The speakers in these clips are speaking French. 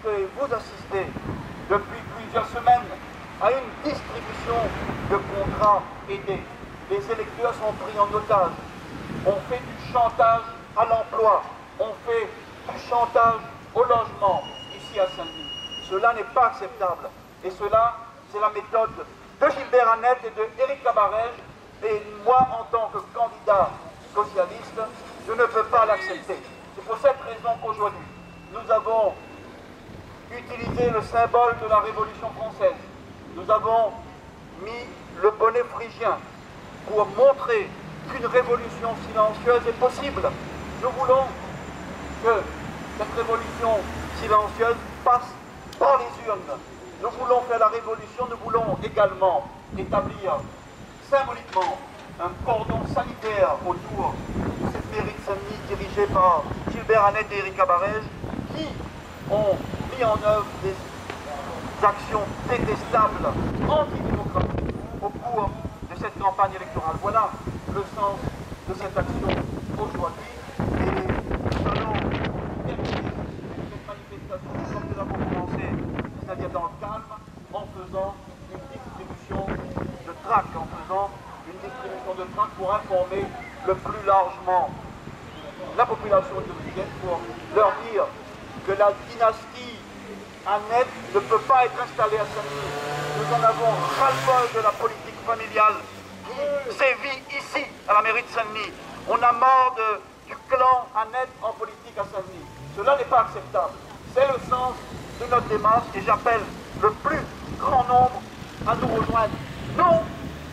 que vous assistez depuis plusieurs semaines à une distribution de contrats aidés. Les électeurs sont pris en otage. On fait du chantage à l'emploi. On fait du chantage au logement ici à Saint-Denis. Cela n'est pas acceptable. Et cela, c'est la méthode de Gilbert Annette et de Éric Cabarège. Et moi, en tant que candidat socialiste, je ne peux pas l'accepter. C'est pour cette raison qu'aujourd'hui, nous avons utilisé le symbole de la Révolution française. Nous avons mis le bonnet phrygien pour montrer qu'une révolution silencieuse est possible. Nous voulons que cette révolution silencieuse passe par les urnes. Nous voulons faire la révolution, nous voulons également établir symboliquement un cordon sanitaire autour de cette mairie de Saint-Denis dirigée par Gilbert Annette et Éric Cabarège, qui ont mis en œuvre des actions détestables, antidémocratiques au cours de cette campagne électorale. Voilà le sens de cette action aujourd'hui. Et nous allons terminer cette manifestation comme nous avons commencé, c'est-à-dire dans le calme, en faisant une distribution de tracts, pour informer le plus largement la population tunisienne, pour leur dire que la dynastie Annette ne peut pas être installée à Saint-Denis. Nous en avons ras-le-bol de la politique familiale qui sévit ici, à la mairie de Saint-Denis. On a marre du clan Annette en politique à Saint-Denis. Cela n'est pas acceptable. C'est le sens de notre démarche et j'appelle le plus grand nombre à nous rejoindre. Non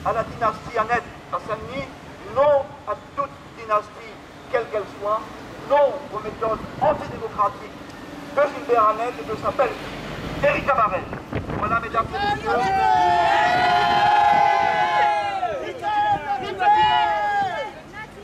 à la dynastie Annette à Saint-Denis, non à toute dynastie, quelle qu'elle soit, non aux méthodes antidémocratiques de Gilbert Annette et de sa belle-fille, Éric Cabarège. Voilà, mesdames et messieurs.